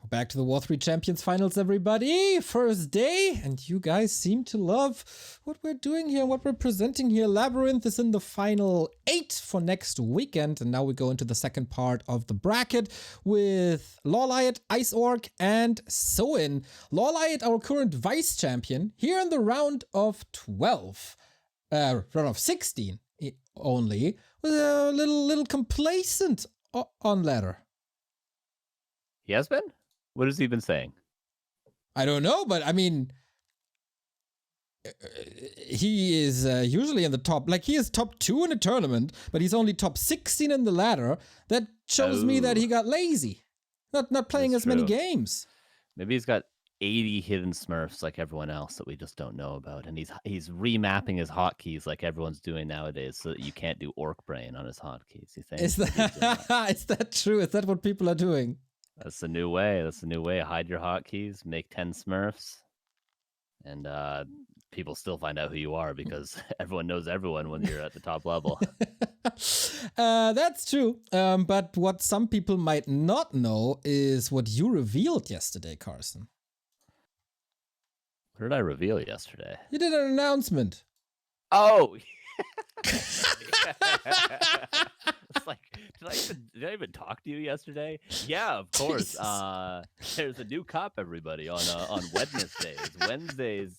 Back to the W3Champions finals, everybody. First day, and you guys seem to love what we're doing here, what we're presenting here. Labyrinth is in the final 8 for next weekend, and now we go into the second part of the bracket with LawLiet, Ice Orc, and Soin. LawLiet, our current vice champion, here in the round of 12, round of 16 only, was a little complacent on ladder. He has been? What has he been saying? I don't know, but I mean, he is usually in the top, like he is top 2 in a tournament, but he's only top 16 in the ladder. That shows me that he got lazy, not playing as many games. Maybe he's got 80 hidden smurfs like everyone else that we just don't know about, and he's remapping his hotkeys like everyone's doing nowadays, so that you can't do orc brain on his hotkeys. You think? Is that true? Is that what people are doing? That's the new way. That's the new way. Hide your hotkeys, make 10 smurfs, and people still find out who you are because everyone knows everyone when you're at the top level. That's true. But what some people might not know is what you revealed yesterday, Carson. What did I reveal yesterday? You did an announcement. Oh! It's like, did I even talk to you yesterday? Yeah, of course. There's a new cup, everybody, on Wednesdays. Wednesdays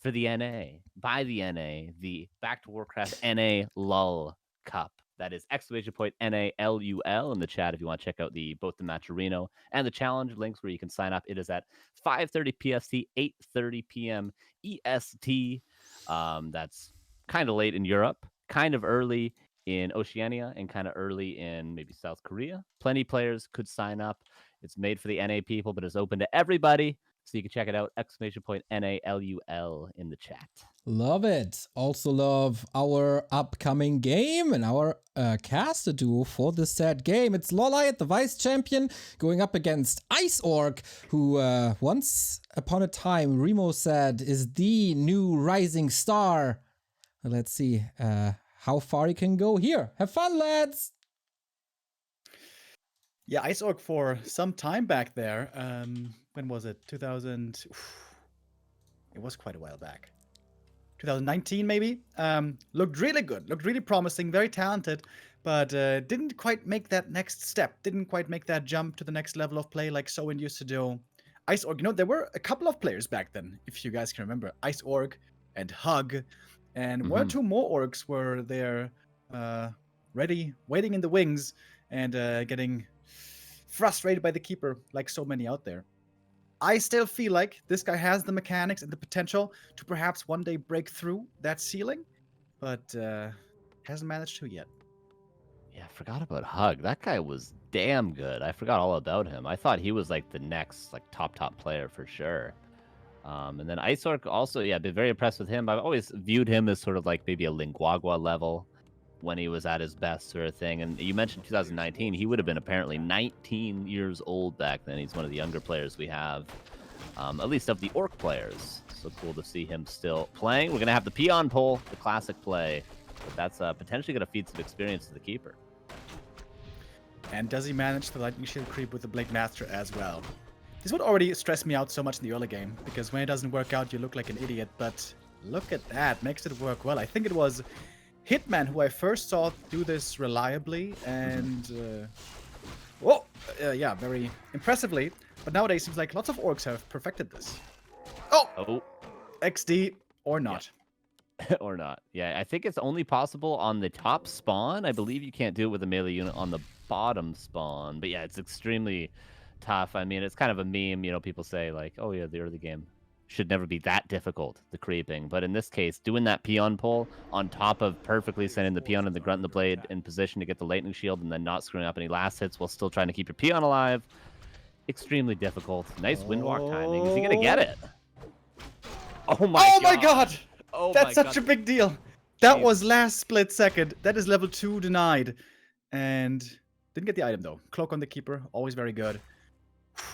for the NA, by the NA, the Back to Warcraft NA LUL Cup. That is !NALUL in the chat if you want to check out both the match Reno and the challenge links where you can sign up. It is at 5:30 PST, 8:30 PM EST. That's kind of late in Europe, kind of early in Oceania, and kind of early in maybe South Korea. Plenty of players could sign up. It's made for the NA people, but it's open to everybody. So you can check it out, !NALUL in the chat. Love it. Also love our upcoming game and our caster duo for this sad game. It's LawLiet, the vice champion, going up against Ice Orc, who once upon a time, Remo said, is the new rising star. Let's see how far he can go here. Have fun, lads! Yeah, Ice Orc for some time back there. When was it? 2000. It was quite a while back. 2019, maybe. Looked really good. Looked really promising. Very talented. But didn't quite make that next step. Didn't quite make that jump to the next level of play like Soin used to do. Ice Orc, there were a couple of players back then, if you guys can remember. Ice Orc and Hug. And one or two more orcs were there ready, waiting in the wings, and getting frustrated by the keeper like so many out there. I still feel like this guy has the mechanics and the potential to perhaps one day break through that ceiling, but hasn't managed to yet. Yeah, I forgot about Hug. That guy was damn good. I forgot all about him. I thought he was like the next top player for sure. And then Ice Orc also, yeah, been very impressed with him. I've always viewed him as sort of like maybe a Linguagua level when he was at his best sort of thing. And you mentioned 2019. He would have been apparently 19 years old back then. He's one of the younger players we have, at least of the Orc players. So cool to see him still playing. We're going to have the peon pole, the classic play. But that's potentially going to feed some experience to the keeper. And does he manage the Lightning Shield creep with the Blade Master as well? This would already stress me out so much in the early game, because when it doesn't work out, you look like an idiot. But look at that, makes it work well. I think it was Hitman who I first saw do this reliably, and yeah, very impressively. But nowadays, it seems like lots of orcs have perfected this. Oh. XD or not. Yeah. Or not. Yeah, I think it's only possible on the top spawn. I believe you can't do it with a melee unit on the bottom spawn. But yeah, it's extremely tough. I mean, it's kind of a meme, people say like, oh yeah, the early game should never be that difficult, the creeping. But in this case, doing that peon pull on top of perfectly sending the peon and the grunt and the blade in position to get the lightning shield and then not screwing up any last hits while still trying to keep your peon alive, extremely difficult. Nice windwalk timing. Is he gonna get it? Oh my god! Oh, that's such a big deal. That was last split second. That is level 2 denied. And didn't get the item though. Cloak on the keeper, always very good.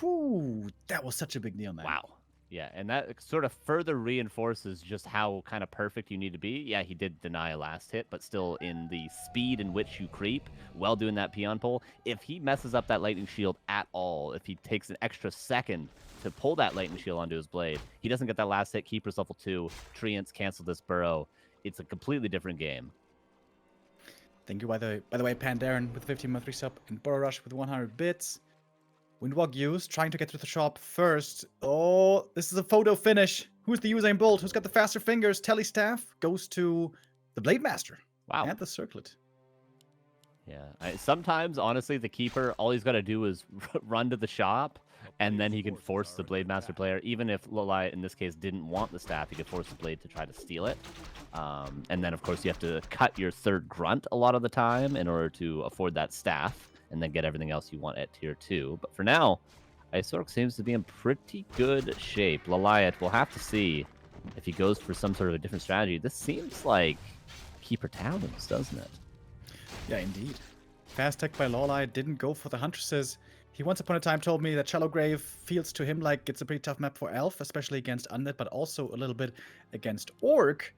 Whew, that was such a big deal, man. Wow. Yeah, and that sort of further reinforces just how kind of perfect you need to be. Yeah, he did deny a last hit, but still in the speed in which you creep while doing that peon pull. If he messes up that lightning shield at all, if he takes an extra second to pull that lightning shield onto his blade, he doesn't get that last hit. Keeper's level 2, Treants cancel this burrow. It's a completely different game. Thank you, by the way, Pandaren with 15 monthly sub and Burrow Rush with 100 bits. Windwalk use, trying to get to the shop first. Oh, this is a photo finish. Who's the Usain Bolt? Who's got the faster fingers? Telly Staff goes to the Blade Master. Wow. And the Circlet. Yeah. Sometimes, honestly, the Keeper, all he's got to do is run to the shop, and then he can force the Blade Master player. Even if LawLiet, in this case, didn't want the staff, he could force the Blade to try to steal it. And then, of course, you have to cut your third grunt a lot of the time in order to afford that staff, and then get everything else you want at tier 2. But for now, Ice Orc seems to be in pretty good shape. LawLiet, we'll have to see if he goes for some sort of a different strategy. This seems like Keeper Talons, doesn't it? Yeah, indeed. Fast tech by LawLiet didn't go for the Huntresses. He once upon a time told me that Shallow Grave feels to him like it's a pretty tough map for Elf, especially against Undead, but also a little bit against Orc.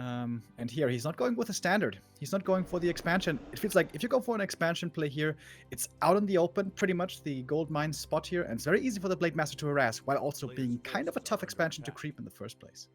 And here, he's not going with a standard. He's not going for the expansion. It feels like if you go for an expansion play here, it's out in the open, pretty much the gold mine spot here, and it's very easy for the Blade Master to harass, while also being kind of a tough expansion to creep in the first place.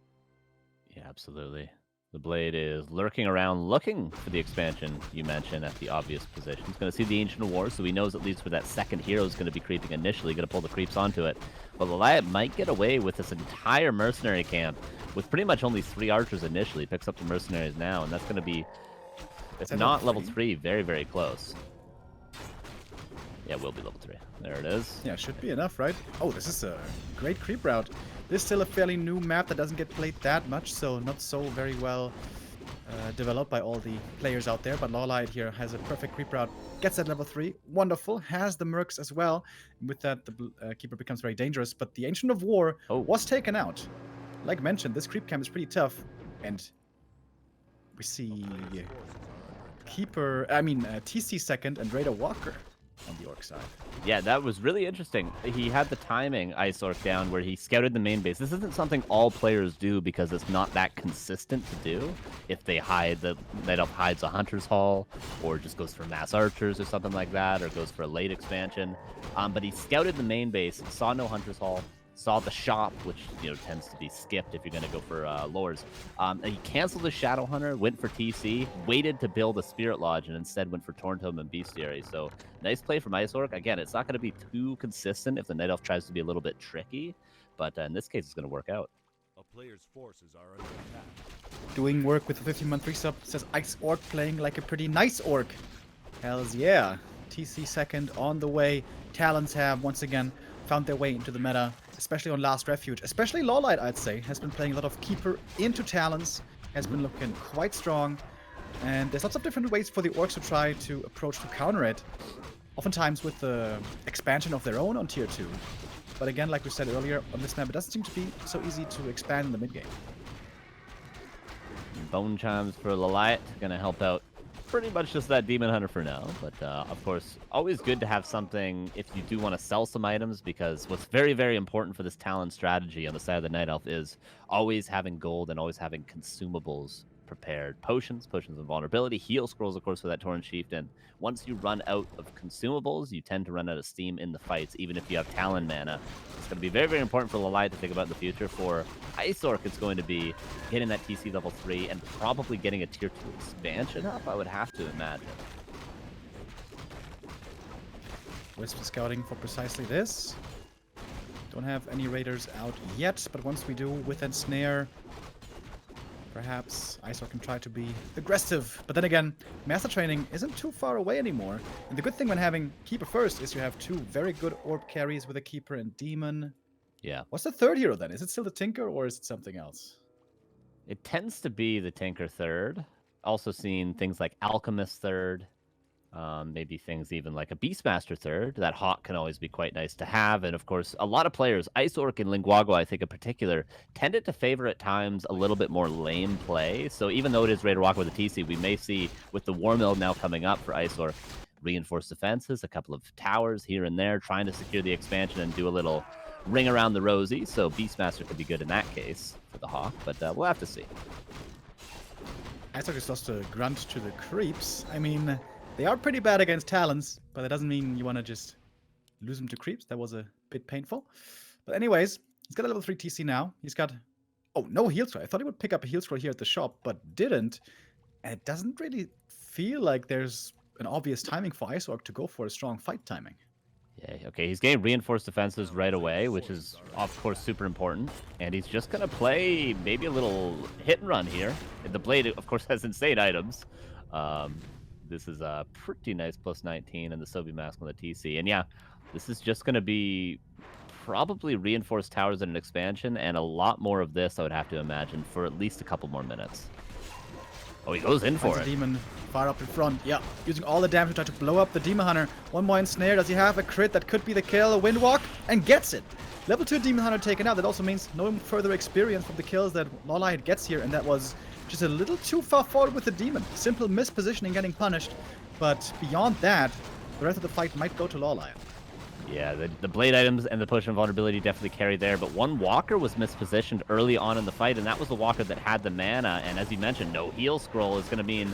Yeah, absolutely. The Blade is lurking around, looking for the expansion you mentioned at the obvious position. He's going to see the Ancient War, so he knows at least where that second hero is going to be creeping initially, going to pull the creeps onto it. But LawLiet might get away with this entire mercenary camp with pretty much only 3 archers initially. Picks up the mercenaries now, and that's going to be, if not level 3, very, very close. Yeah, it will be level 3. There it is. Yeah, should be enough, right? Oh, this is a great creep route. This is still a fairly new map that doesn't get played that much, so not so very well developed by all the players out there. But LawLiet here has a perfect creep route, gets at level 3, wonderful, has the mercs as well. With that, the Keeper becomes very dangerous, but the Ancient of War was taken out. Like mentioned, this creep camp is pretty tough, and we see TC second and Raider Walker on the Orc side. Yeah, that was really interesting. He had the timing, Ice Orc, down where he scouted the main base. This isn't something all players do because it's not that consistent to do. If they hide, the Night Elf hides a Hunter's Hall, or just goes for mass archers or something like that, or goes for a late expansion. But he scouted the main base, saw no Hunter's Hall, saw the shop, which tends to be skipped if you're going to go for lores. And he canceled the Shadow Hunter, went for TC, waited to build a Spirit Lodge, and instead went for Torntome and Bestiary. So nice play from Ice Orc. Again, it's not going to be too consistent if the Night Elf tries to be a little bit tricky, but in this case, it's going to work out. A player's forces are under attack. Doing work with the 15-month resub, says Ice Orc, playing like a pretty nice Orc. Hells yeah. TC second on the way. Talons have, once again, found their way into the meta, especially on Last Refuge. Especially LawLiet, I'd say, has been playing a lot of Keeper into Talons, has been looking quite strong, and there's lots of different ways for the Orcs to try to approach to counter it, oftentimes with the expansion of their own on tier 2. But again, like we said earlier, on this map, it doesn't seem to be so easy to expand in the mid-game. Bone Chimes for LawLiet, gonna help out pretty much just that Demon Hunter for now, but of course, always good to have something if you do want to sell some items, because what's very, very important for this Talon strategy on the side of the Night Elf is always having gold and always having consumables prepared. Potions of invulnerability, heal scrolls, of course, for that Torrent Chieftain. Once you run out of consumables, you tend to run out of steam in the fights, even if you have Talon mana. It's going to be very, very important for LawLiet to think about in the future. For Ice Orc, it's going to be getting that TC level 3 and probably getting a tier 2 expansion up, I would have to imagine. Wisp scouting for precisely this. Don't have any raiders out yet, but once we do, with that snare, perhaps Ice Orc can try to be aggressive. But then again, Master Training isn't too far away anymore. And the good thing when having Keeper first is you have 2 very good Orb carries with a Keeper and Demon. Yeah. What's the third hero then? Is it still the Tinker or is it something else? It tends to be the Tinker third. Also seen things like Alchemist third. Maybe things even like a Beastmaster third. That Hawk can always be quite nice to have. And of course, a lot of players, Ice Orc and Linguago, I think in particular, tended to favor at times a little bit more lame play. So even though it is Raider Walker with a TC, we may see with the War Mill now coming up for Ice Orc, reinforced defenses, a couple of towers here and there, trying to secure the expansion and do a little ring around the rosy, so Beastmaster could be good in that case for the Hawk, but we'll have to see. Ice Orc just lost a grunt to the creeps. I mean, they are pretty bad against talons, but that doesn't mean you want to just lose them to creeps. That was a bit painful. But anyways, he's got a level 3 TC now. He's got... Oh, no heal scroll. I thought he would pick up a heal scroll here at the shop, but didn't. And it doesn't really feel like there's an obvious timing for Ice Orc to go for a strong fight timing. Yeah, okay, he's getting reinforced defenses right away, which is, of course, super important. And he's just going to play maybe a little hit and run here. The Blade, of course, has insane items. This is a pretty nice plus 19 and the Sobi Mask on the TC. And yeah, this is just going to be probably reinforced towers in an expansion, and a lot more of this, I would have to imagine, for at least a couple more minutes. Oh, he goes in for it. Demon far up in front. Yeah, using all the damage to try to blow up the Demon Hunter. One more ensnare. Does he have a crit? That could be the kill. A Windwalk, and gets it. Level 2 Demon Hunter taken out. That also means no further experience from the kills that LawLiet gets here, and that was just a little too far forward with the Demon. Simple mispositioning getting punished, but beyond that, the rest of the fight might go to LawLiet. Yeah, the Blade items and the push and vulnerability definitely carried there, but one Walker was mispositioned early on in the fight, and that was the Walker that had the mana, and as you mentioned, no heal scroll is going to mean...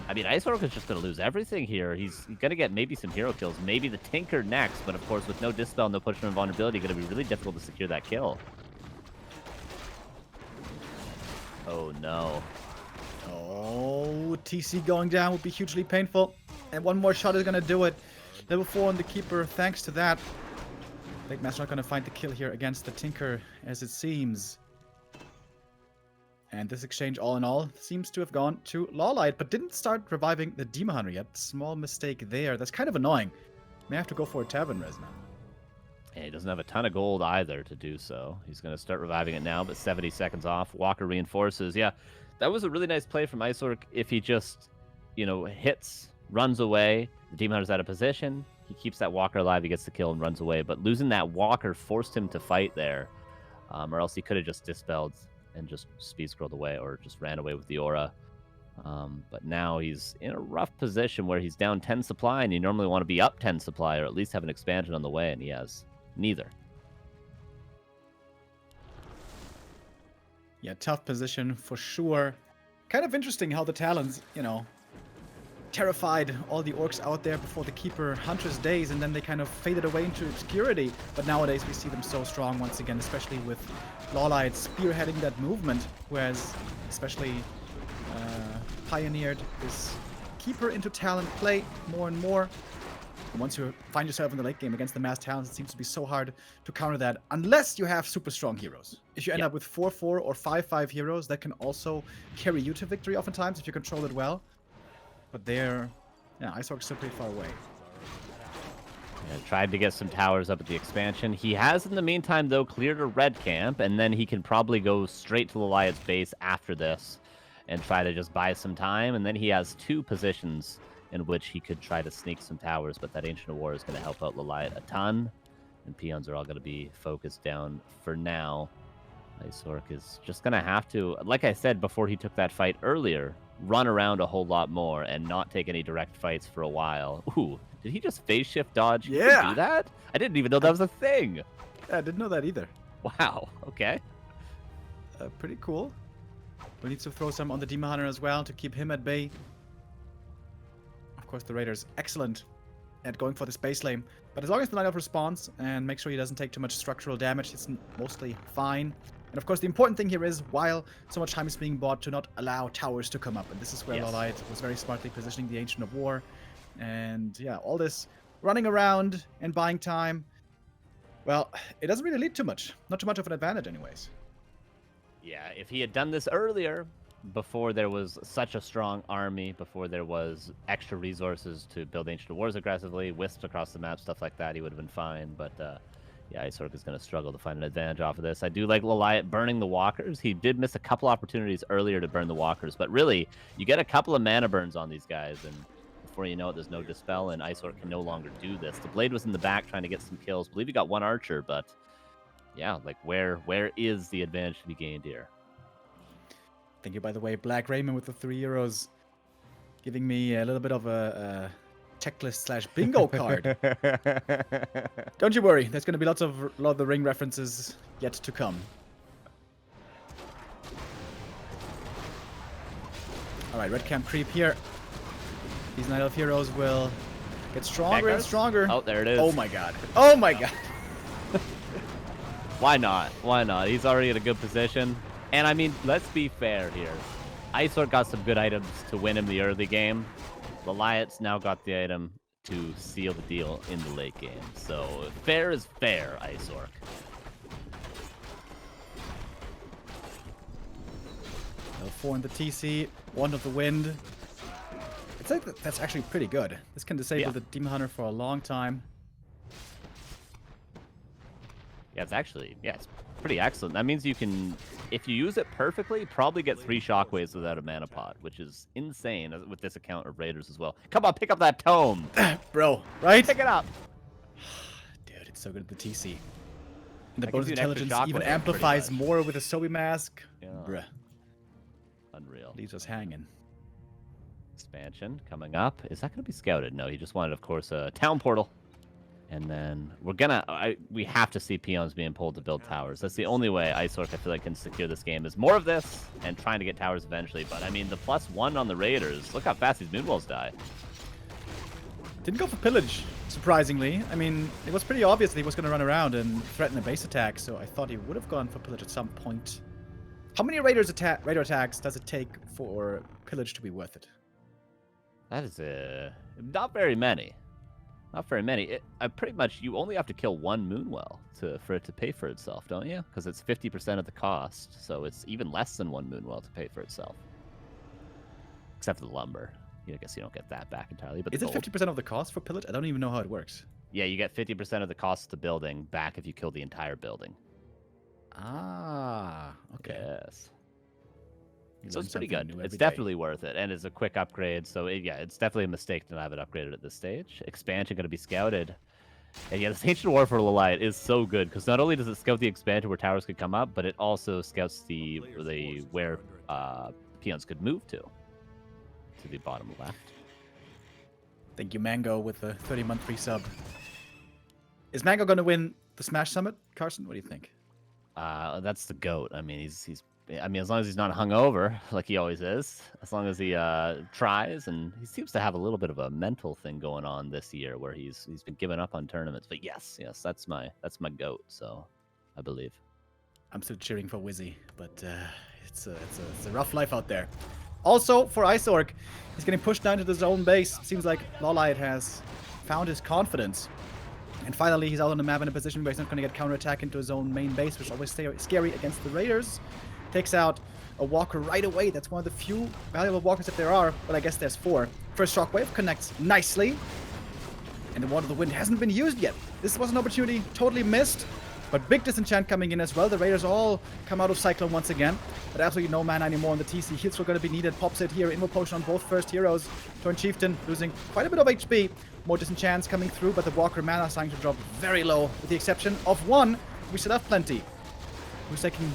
I mean, Ice Orc is just going to lose everything here. He's going to get maybe some hero kills, maybe the Tinker next, but of course, with no Dispel, no push and vulnerability, going to be really difficult to secure that kill. Oh, no. Oh, TC going down would be hugely painful, and one more shot is going to do it. Level 4 on the Keeper, thanks to that. Blade Master not going to find the kill here against the Tinker, as it seems. And this exchange, all in all, seems to have gone to LawLiet, but didn't start reviving the Demon Hunter yet. Small mistake there. That's kind of annoying. May have to go for a Tavern Res now. And he doesn't have a ton of gold either to do so. He's going to start reviving it now, but 70 seconds off. Walker reinforces. Yeah, that was a really nice play from Ice Orc. If he just, you know, hits, runs away, the Demon Hunter's out of position, he keeps that Walker alive, he gets the kill and runs away. But losing that Walker forced him to fight there, or else he could have just dispelled and just speed scrolled away or just ran away with the aura. But now he's in a rough position where he's down 10 supply, and you normally want to be up 10 supply or at least have an expansion on the way, and he has neither. Yeah, tough position for sure. Kind of interesting how the Talons, you know, terrified all the orcs out there before the Keeper Hunter's days, and then they kind of faded away into obscurity. But nowadays we see them so strong once again, especially with LawLiet spearheading that movement, whereas especially pioneered this Keeper into Talon play more and more. And once you find yourself in the late game against the mass Talons, it seems to be so hard to counter that unless you have super strong heroes. If you end up with 4-4 or 5-5 heroes, that can also carry you to victory oftentimes if you control it well. But they're, yeah, Ice Orc's still pretty far away. Yeah, tried to get some towers up at the expansion. He has, in the meantime, though, cleared a red camp, and then he can probably go straight to LawLiet's base after this and try to just buy some time. And then he has two positions in which he could try to sneak some towers, but that Ancient of War is going to help out LawLiet a ton, and peons are all going to be focused down for now. Ice Orc is just going to have to, like I said before he took that fight earlier, run around a whole lot more and not take any direct fights for a while. Ooh, did he just phase shift dodge? Yeah. He could do that? I didn't even know that was a thing. Yeah, I didn't know that either. Wow, okay. Pretty cool. We need to throw some on the Demon Hunter as well to keep him at bay. Of course, the Raider's excellent at going for this base lane. But as long as the lineup responds and make sure he doesn't take too much structural damage, it's mostly fine. And of course, the important thing here is, while so much time is being bought, to not allow towers to come up. And this is where LawLiet was very smartly positioning the Ancient of War. And yeah, all this running around and buying time, well, it doesn't really lead to much. Not too much of an advantage anyways. Yeah, if he had done this earlier, before there was such a strong army, before there was extra resources to build Ancient of Wars aggressively, wisps across the map, stuff like that, he would have been fine. But yeah, Ice Orc is going to struggle to find an advantage off of this. I do like LawLiet burning the walkers. He did miss a couple opportunities earlier to burn the walkers, but really, you get a couple of mana burns on these guys, and before you know it, there's no Dispel, and Ice Orc can no longer do this. The Blade was in the back trying to get some kills. I believe he got one Archer, but yeah, like where is the advantage to be gained here? Thank you, by the way, Black Remo with the 3 euros, giving me a little bit of a checklist/bingo card. Don't you worry, there's going to be lots of Lord of the Ring references yet to come. Alright, red camp creep here. These Night Elf heroes will get stronger and stronger. Oh, there it is. Oh my god. Oh my god. Why not? Why not? He's already in a good position. And I mean, let's be fair here. Ice Orc got some good items to win him the early game. LawLiet's now got the item to seal the deal in the late game. So fair is fair, Ice Orc. L4 in the TC, 1 of the wind. It's like that's actually pretty good. This can disable the Demon Hunter for a long time. Yeah, it's pretty excellent. That means you can, if you use it perfectly, probably get 3 shockwaves without a mana pot, which is insane with this account of Raiders as well. Come on, pick up that tome. Bro, right? Pick it up. Dude, it's so good at the TC. And the That bonus gives you an extra intelligence even shockwave, amplifies pretty much. more with a Sobi mask. Yeah. Bruh, Unreal. leaves us hanging. Expansion coming up. Is that going to be scouted? No, he just wanted, of course, a town portal. And then we have to see peons being pulled to build towers. That's the only way Ice Orc, I feel like, can secure this game, is more of this and trying to get towers eventually. But I mean, the +1 on the Raiders, look how fast these Moonwalls die. Didn't go for pillage, surprisingly. I mean, it was pretty obvious that he was going to run around and threaten a base attack, so I thought he would have gone for pillage at some point. How many Raider attacks does it take for pillage to be worth it? That is not very many. Not very many. Pretty much, you only have to kill 1 Moonwell for it to pay for itself, don't you? Because it's 50% of the cost, so it's even less than 1 Moonwell to pay for itself. Except for the lumber. I guess you don't get that back entirely. But Is it 50% of the cost for pillage? I don't even know how it works. Yeah, you get 50% of the cost of the building back if you kill the entire building. Ah, okay. Yes. You So learn it's pretty something good. new It's every day. definitely worth it, and it's a quick upgrade. So it's definitely a mistake to not have it upgraded at this stage. Expansion going to be scouted, and yeah, this Ancient War for LawLiet is so good because not only does it scout the expansion where towers could come up, but it also scouts where peons could move to the bottom left. Thank you, Mango, with the 30-month free sub. Is Mango going to win the Smash Summit, Carson? What do you think? That's the GOAT. I mean, as long as he's not hungover like he always is, as long as he tries, and he seems to have a little bit of a mental thing going on this year where he's been giving up on tournaments. But yes, that's my GOAT. So I believe. I'm still cheering for Wizzy, but it's a rough life out there. Also, for Ice Orc, he's getting pushed down to the zone base. Seems like LawLiet has found his confidence. And finally, he's out on the map in a position where he's not going to get counterattack into his own main base, which is always scary against the Raiders. Takes out a walker right away. That's one of the few valuable walkers if there are, but I guess there's 4. First shockwave connects nicely. And the Ward of the Wind hasn't been used yet. This was an opportunity totally missed. But big disenchant coming in as well. The Raiders all come out of Cyclone once again. But absolutely no mana anymore on the TC. Heals are going to be needed. Pops it here. Invo Potion on both first heroes. Turn Chieftain losing quite a bit of HP. More disenchants coming through, but the Walker mana is starting to drop very low. With the exception of 1. We still have plenty. Who's taking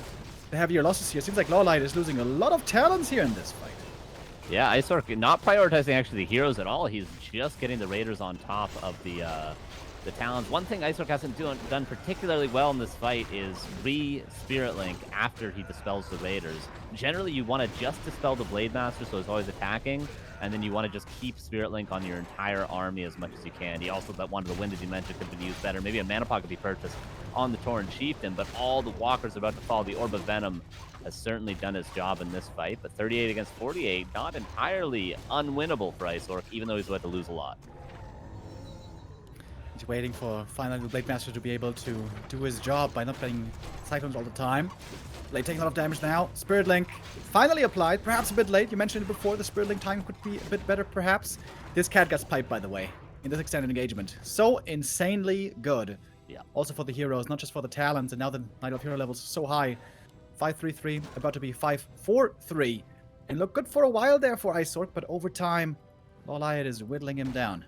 the heavier losses here? Seems like LawLiet is losing a lot of talents here in this fight. Yeah, Ice Orc not prioritizing actually the heroes at all. He's just getting the Raiders on top of the Talons. One thing Ice Orc hasn't done particularly well in this fight is re-Spirit Link after he dispels the Raiders. Generally, you want to just dispel the Blade Master, so he's always attacking, and then you want to just keep Spirit Link on your entire army as much as you can. He also, that one of the wind, as you mentioned, could be used better. Maybe a Mana Pot could be purchased on the Tauren Chieftain, but all the walkers are about to fall. The Orb of Venom has certainly done his job in this fight, but 38 against 48, not entirely unwinnable for Ice Orc, even though he's about to lose a lot. He's waiting for finally the Blade Master to be able to do his job by not playing Cyclones all the time. Blade taking a lot of damage now. Spirit Link finally applied, perhaps a bit late. You mentioned it before, the Spirit Link time could be a bit better perhaps. This cat gets piped, by the way, in this extended engagement. So insanely good. Yeah. Also for the heroes, not just for the talents, and now the Night Elf hero levels so high. 5-3-3, about to be 5-4-3. And look good for a while there for Ice Orc, but over time, LawLiet is whittling him down.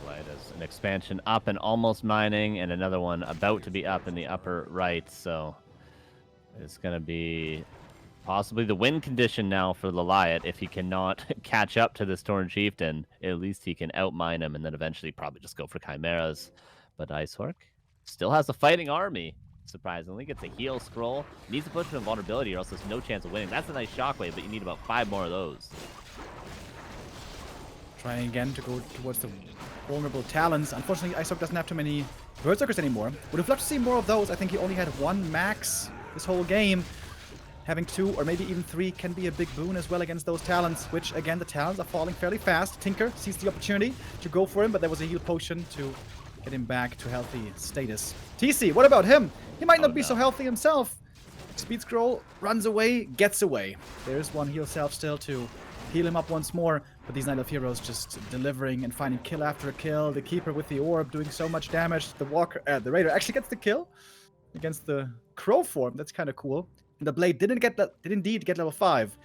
Right, as an expansion up and almost mining, and another one about to be up in the upper right, so it's going to be Possibly the win condition now for LawLiet. If he cannot catch up to this Tauren Chieftain, at least he can outmine him and then eventually probably just go for Chimeras. But Ice Orc still has a fighting army, surprisingly. Gets a heal scroll. Needs to push him invulnerability or else there's no chance of winning. That's a nice shockwave, but you need about 5 more of those. Trying again to go towards the vulnerable talons. Unfortunately, Ice Orc doesn't have too many Berserkers anymore. Would have loved to see more of those. I think he only had 1 max this whole game. Having 2 or maybe even 3 can be a big boon as well against those talons, which again, the talons are falling fairly fast. Tinker sees the opportunity to go for him, but there was a heal potion to get him back to healthy status. TC, what about him? He might not be so healthy himself. Speed scroll, runs away, gets away. There's 1 heal self still to heal him up once more, but these Night of Heroes just delivering and finding kill after a kill. The Keeper with the orb doing so much damage. The Raider actually gets the kill against the Crow form. That's kind of cool. And the Blade did indeed get level 5.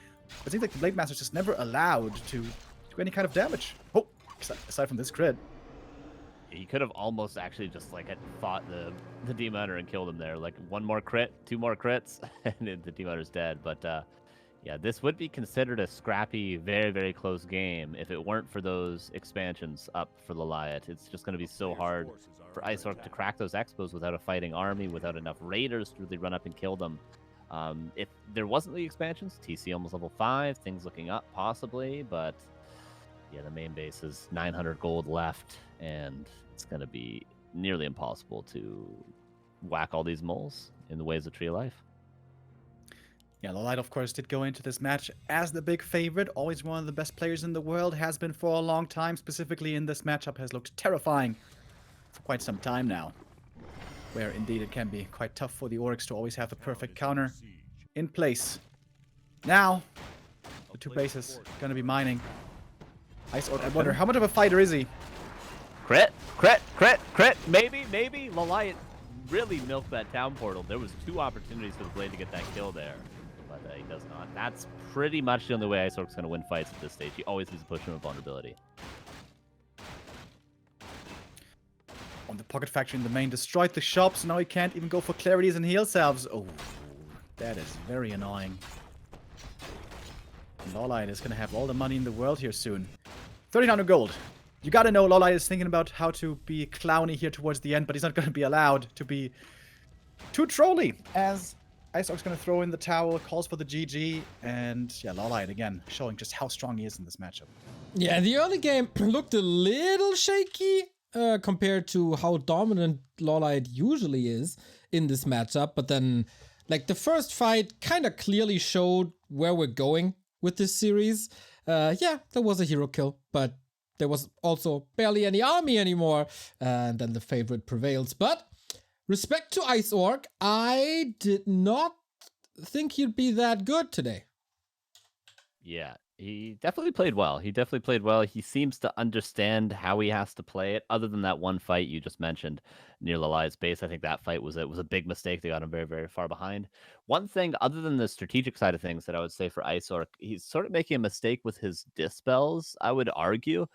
It seems like the Blade Master's just never allowed to do any kind of damage. Oh, aside from this crit. He could have almost actually just like had fought the Demon Hunter and killed him there. Like 1 more crit, 2 more crits, and the Demon Hunter's dead. But yeah, this would be considered a scrappy, very, very close game if it weren't for those expansions up for LawLiet. It's just going to be so hard for Ice Orc to crack those expos without a fighting army, without enough raiders to really run up and kill them. If there wasn't the expansions, TC almost level 5, things looking up possibly, but yeah, the main base is 900 gold left, and it's going to be nearly impossible to whack all these moles in the ways of Tree of Life. Yeah, LawLiet, of course, did go into this match as the big favorite. Always one of the best players in the world. Has been for a long time. Specifically in this matchup has looked terrifying for quite some time now. Where indeed it can be quite tough for the Orcs to always have the perfect counter in place. Now, the 2 bases going to be mining. Ice Orc, I wonder, how much of a fighter is he? Crit, crit, crit, crit. Maybe. LawLiet really milked that town portal. There was 2 opportunities for the Blade to get that kill there, but he does not. That's pretty much the only way Ice Orc's going to win fights at this stage. He always needs to push him with vulnerability. On the Pocket Factory in the main, destroyed the shops. Now he can't even go for clarities and heal salves. Oh, that is very annoying. LawLiet is going to have all the money in the world here soon. 1,300 gold. You gotta know LawLiet is thinking about how to be clowny here towards the end, but he's not going to be allowed to be too trolly, as Ice Orc's going to throw in the towel, calls for the GG, and yeah, LawLiet again showing just how strong he is in this matchup. Yeah, the early game looked a little shaky compared to how dominant LawLiet usually is in this matchup, but then like the first fight kind of clearly showed where we're going with this series. Yeah, there was a hero kill, but there was also barely any army anymore, and then the favorite prevails. But respect to Ice Orc, I did not think he'd be that good today. Yeah, he definitely played well. He seems to understand how he has to play it. Other than that one fight you just mentioned near LawLiet's base, I think that fight was a big mistake. They got him very, very far behind. One thing, other than the strategic side of things, that I would say for Ice Orc, he's sort of making a mistake with his dispels, I would argue.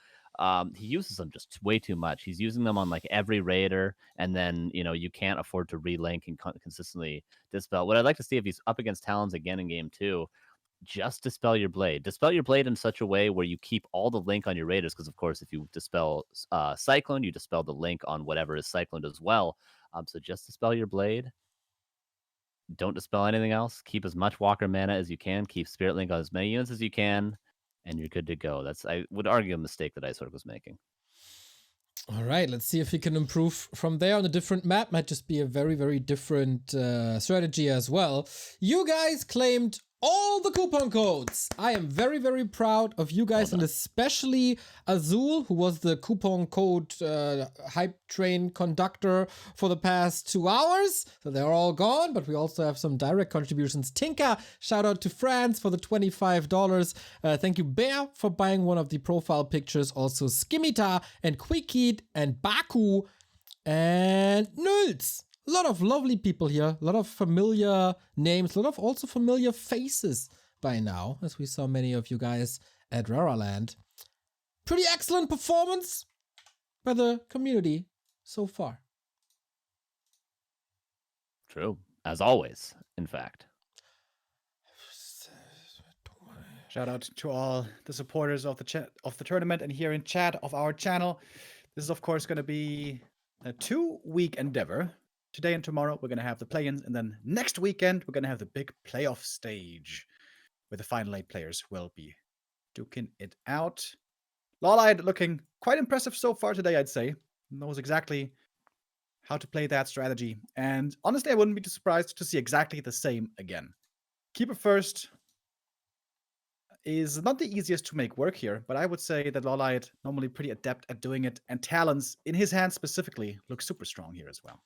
He uses them just way too much. He's using them on like every raider, and then you can't afford to relink and consistently dispel. What I'd like to see if he's up against Talons again in game 2, just dispel your blade. Dispel your blade in such a way where you keep all the link on your raiders, because of course if you dispel Cyclone, you dispel the link on whatever is Cycloned as well. So just dispel your blade. Don't dispel anything else. Keep as much Walker mana as you can. Keep Spirit Link on as many units as you can, and you're good to go. That's, I would argue, a mistake that Ice Orc was making. All right, let's see if he can improve from there on a different map. Might just be a very, very different strategy as well. You guys claimed all the coupon codes. I am very, very proud of you guys, and especially Azul, who was the coupon code hype train conductor for the past 2 hours. So they're all gone, but we also have some direct contributions. Tinka, shout out to France for the $25. Thank you, Bear, for buying one of the profile pictures. Also Skimita and Quickheat and Baku and Nulz. A lot of lovely people here, a lot of familiar names, a lot of also familiar faces by now, as we saw many of you guys at Raraland. Pretty excellent performance by the community so far. True. As always, in fact. Shout out to all the supporters of the tournament and here in chat of our channel. This is of course going to be a 2-week endeavor. Today and tomorrow we're going to have the play-ins, and then next weekend we're going to have the big playoff stage where the final 8 players will be duking it out. LawLiet looking quite impressive so far today, I'd say. Knows exactly how to play that strategy. And honestly, I wouldn't be too surprised to see exactly the same again. Keeper first is not the easiest to make work here, but I would say that LawLiet normally pretty adept at doing it, and talents in his hands specifically look super strong here as well.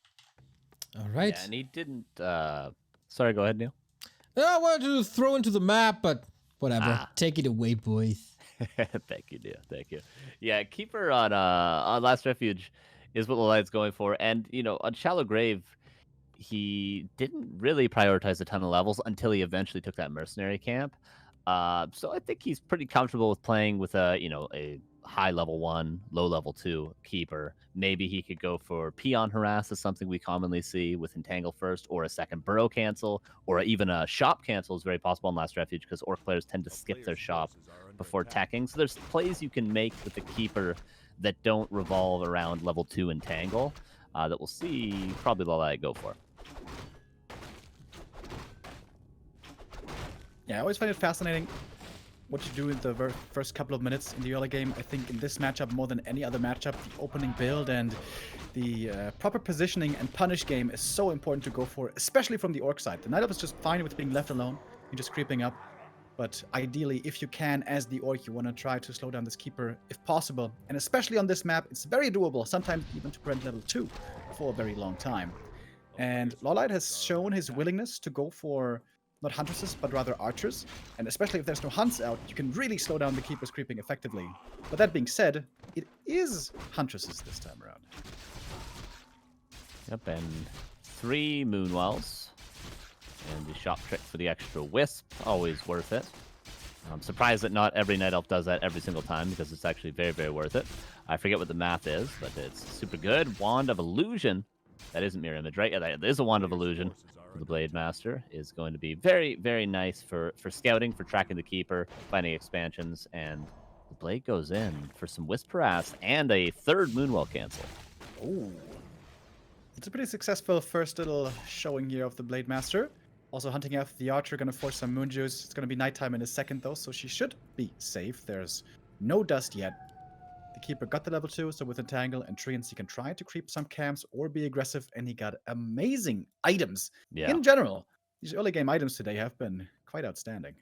All right. Yeah, and he didn't. Sorry, go ahead, Neil. I wanted to throw into the map, but whatever. Take it away, boys. Thank you, Neil. Thank you. Yeah, keeper on Last Refuge is what LawLiet's going for, and on Shallow Grave, he didn't really prioritize a ton of levels until he eventually took that mercenary camp. So I think he's pretty comfortable with playing with a high level 1, low level 2 keeper. Maybe he could go for Peon Harass is something we commonly see with Entangle first, or a second Burrow cancel, or even a shop cancel is very possible in Last Refuge because Orc players tend to skip their shop before attacking. So there's plays you can make with the keeper that don't revolve around level 2 Entangle that we'll see probably LawLiet go for. Yeah, I always find it fascinating what you do in the first couple of minutes in the early game. I think in this matchup, more than any other matchup, the opening build and the proper positioning and punish game is so important to go for, especially from the Orc side. The Night Elf is just fine with being left alone and just creeping up. But ideally, if you can, as the Orc, you want to try to slow down this keeper if possible. And especially on this map, it's very doable, sometimes even to prevent level 2 for a very long time. And LawLiet has shown his willingness to go for not huntresses, but rather archers. And especially if there's no hunts out, you can really slow down the keepers creeping effectively. But that being said, it is huntresses this time around. Yep, and 3 Moonwells. And the shop trick for the extra wisp, always worth it. I'm surprised that not every Night Elf does that every single time, because it's actually very, very worth it. I forget what the math is, but it's super good. Wand of Illusion. That isn't Mirror Image, right? Yeah, that is a Wand of Illusion. The Blade Master is going to be very, very nice for scouting, for tracking the keeper, finding expansions, and the Blade goes in for some Wisp Harass and a 3rd Moonwell cancel. Ooh. It's a pretty successful first little showing here of the Blade Master. Also hunting after the Archer, going to force some Moon Juice. It's going to be nighttime in a second though, so she should be safe. There's no dust yet. The keeper got the level 2, so with Entangle and Treants, he can try to creep some camps or be aggressive, and he got amazing items. Yeah. In general, these early game items today have been quite outstanding.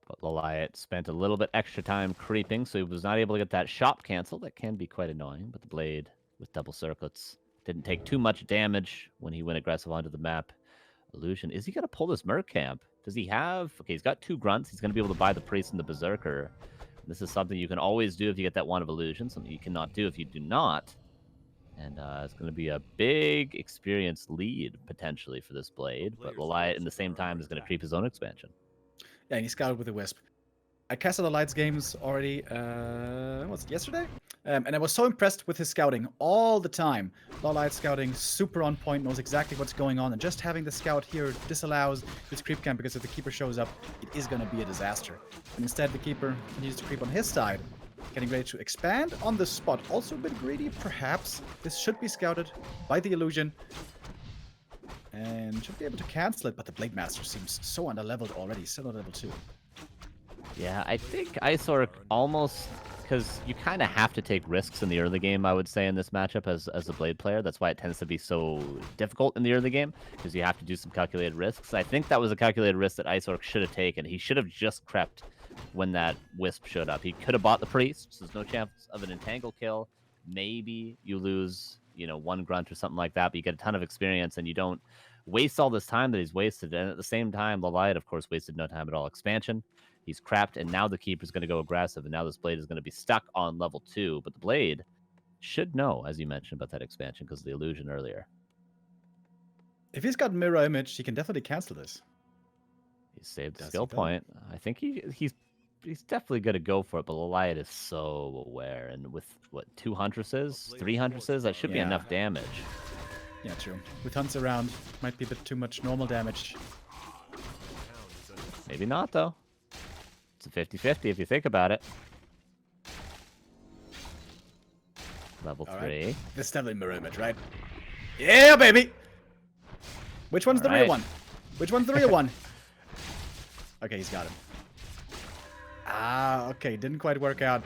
But LawLiet spent a little bit extra time creeping, so he was not able to get that shop cancel. That can be quite annoying, but the Blade with double circlets didn't take too much damage when he went aggressive onto the map. Illusion, is he going to pull this Merc camp? Does he have... Okay, he's got 2 grunts. He's going to be able to buy the Priest and the Berserker. This is something you can always do if you get that Wand of Illusion, something you cannot do if you do not. And it's going to be a big experience lead, potentially, for this Blade. But LawLiet, in the same time, is going to creep his own expansion. Yeah, and he scouted with a Wisp. I casted the Lights games already, was it yesterday? And I was so impressed with his scouting all the time. LawLiet scouting, super on point, knows exactly what's going on. And just having the scout here disallows this creep camp, because if the keeper shows up, it is going to be a disaster. And instead, the keeper continues to creep on his side, getting ready to expand on the spot. Also a bit greedy, perhaps. This should be scouted by the Illusion. And should be able to cancel it, but the Blade Master seems so underleveled already, still at level 2. Yeah, I think Ice Orc almost... Because you kind of have to take risks in the early game, I would say, in this matchup as a Blade player. That's why it tends to be so difficult in the early game, because you have to do some calculated risks. I think that was a calculated risk that Ice Orc should have taken. He should have just crept when that Wisp showed up. He could have bought the Priest, so there's no chance of an Entangle kill. Maybe you lose, 1 grunt or something like that, but you get a ton of experience, and you don't waste all this time that he's wasted. And at the same time, LawLiet, of course, wasted no time at all. Expansion. He's crapped, and now the keeper's going to go aggressive, and now this Blade is going to be stuck on level 2. But the Blade should know, as you mentioned, about that expansion because of the illusion earlier. If he's got Mirror Image, he can definitely cancel this. He saved the skill point. I think he's definitely going to go for it, but LawLiet is so aware. And with, 2 Huntresses, 3 Huntresses, that should be enough damage. Yeah, true. With hunts around, might be a bit too much normal damage. Maybe not, though. a 50-50 if you think about it. Level 3. This is definitely mirror image, right? Yeah, baby! Which one's the real right. one? Which one's the real one? Okay, he's got him. Ah, okay. Didn't quite work out.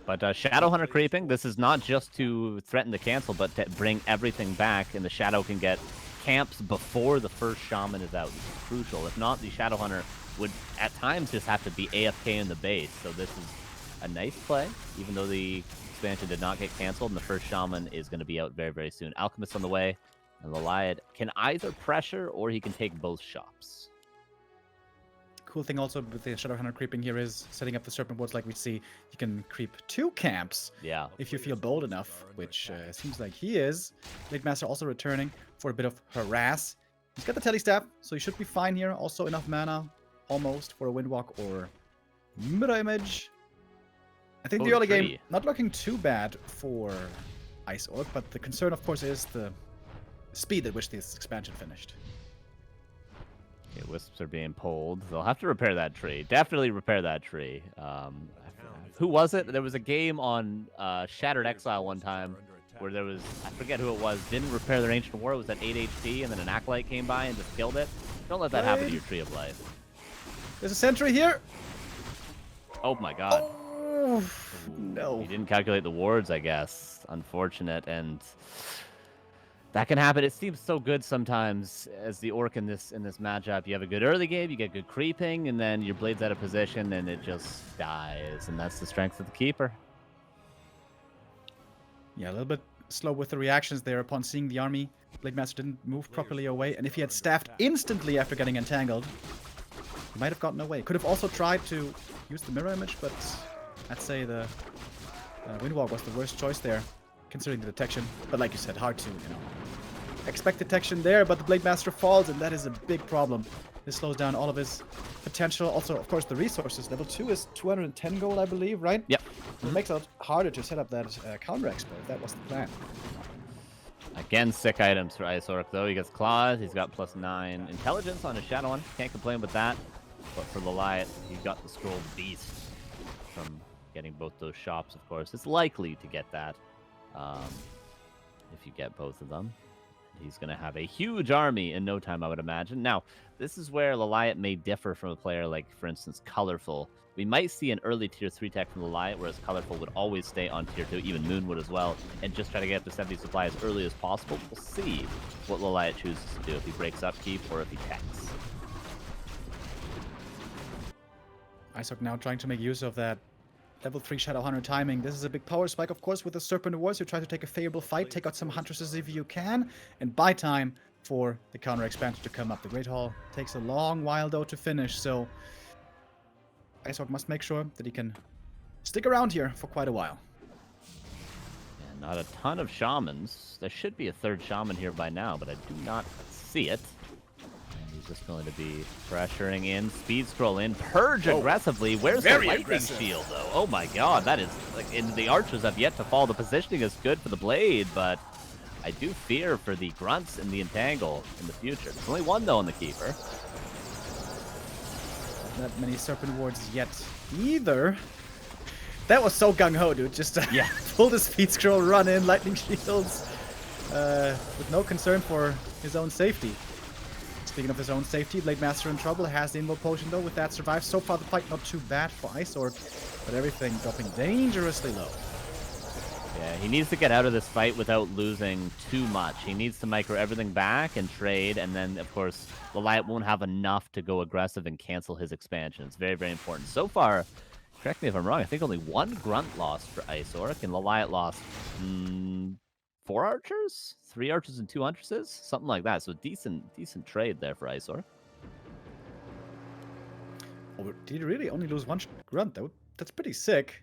But Shadowhunter creeping, this is not just to threaten the cancel, but to bring everything back, and the Shadow can get camps before the first Shaman is out. This is crucial. If not, the Shadowhunter would, at times, just have to be AFK in the base. So this is a nice play, even though the expansion did not get canceled, and the first Shaman is going to be out very, very soon. Alchemist on the way, and LawLiet can either pressure, or he can take both shops. Cool thing also with the Shadowhunter creeping here is setting up the Serpent Wards like we see. You can creep 2 camps Yeah. if you feel bold enough, which seems like he is. Blade Master also returning for a bit of harass. He's got the Telestaff, so he should be fine here. Also enough mana, almost, for a Windwalk or Mirror Image. I think the early game, not looking too bad for Ice Orc, but the concern, of course, is the speed at which this expansion finished. Okay, wisps are being pulled. They'll have to repair that tree. Definitely repair that tree. Who was it? There was a game on Shattered Exile one time where there was, I forget who it was, didn't repair their Ancient War. It was at 8 HP, and then an Acolyte came by and just killed it. Don't let that happen to your Tree of Life. There's a sentry here. Oh my god. Oh, no. He didn't calculate the wards, I guess. Unfortunate, and that can happen. It seems so good sometimes as the Orc in this matchup. You have a good early game, you get good creeping, and then your blade's out of position, and it just dies. And that's the strength of the Keeper. Yeah, a little bit slow with the reactions there upon seeing the army. Blade Master didn't move properly away, and if he had staffed instantly after getting entangled, he might have gotten away. Could have also tried to use the mirror image, but I'd say the Windwalk was the worst choice there, considering the detection. But like you said, hard to, expect detection there, but the Blade Master falls, and that is a big problem. This slows down all of his potential. Also, of course, the resources. Level 2 is 210 gold, I believe, right? Yep. It makes it harder to set up that counter expo, if that was the plan. Again, sick items for Ice Orc, though. He gets Claws, he's got +9 Intelligence on his Shadow one. Can't complain with that. But for LawLiet, he got the Scroll Beast from getting both those shops, of course. It's likely to get that if you get both of them. He's going to have a huge army in no time, I would imagine. Now, this is where LawLiet may differ from a player like, for instance, Colorful. We might see an early tier 3 tech from LawLiet, whereas Colorful would always stay on tier 2, even Moon would as well, and just try to get up to 70 supply as early as possible. We'll see what LawLiet chooses to do, if he breaks upkeep or if he techs. Ice Orc now trying to make use of that level 3 Shadowhunter timing. This is a big power spike, of course, with the Serpent Wars. You try to take a favorable fight, take out some Huntresses if you can, and buy time for the counter expansion to come up. The Great Hall takes a long while, though, to finish, so Ice Orc must make sure that he can stick around here for quite a while. Yeah, not a ton of Shamans. There should be a third Shaman here by now, but I do not see it. He's just going to be pressuring in, speed scroll in, purge aggressively. Where's the lightning shield, though? Oh my god, that is, like, the archers have yet to fall. The positioning is good for the blade, but I do fear for the grunts and the entangle in the future. There's only one, though, on the Keeper. Not that many Serpent Wards yet either. That was so gung-ho, dude. Just pull the speed scroll, run in, lightning shields, with no concern for his own safety. Speaking of his own safety, Blade Master in trouble, has the Invoke Potion though, with that survives. So far the fight not too bad for Ice Orc, but everything dropping dangerously low. Yeah, he needs to get out of this fight without losing too much. He needs to micro everything back and trade, and then, of course, LawLiet won't have enough to go aggressive and cancel his expansion. It's very, very important. So far, correct me if I'm wrong, I think only one grunt lost for Ice Orc, and LawLiet lost 4 archers? 3 archers and 2 huntresses? Something like that. So decent trade there for Ice Orc. Oh, did he really only lose 1 grunt, though? That's pretty sick.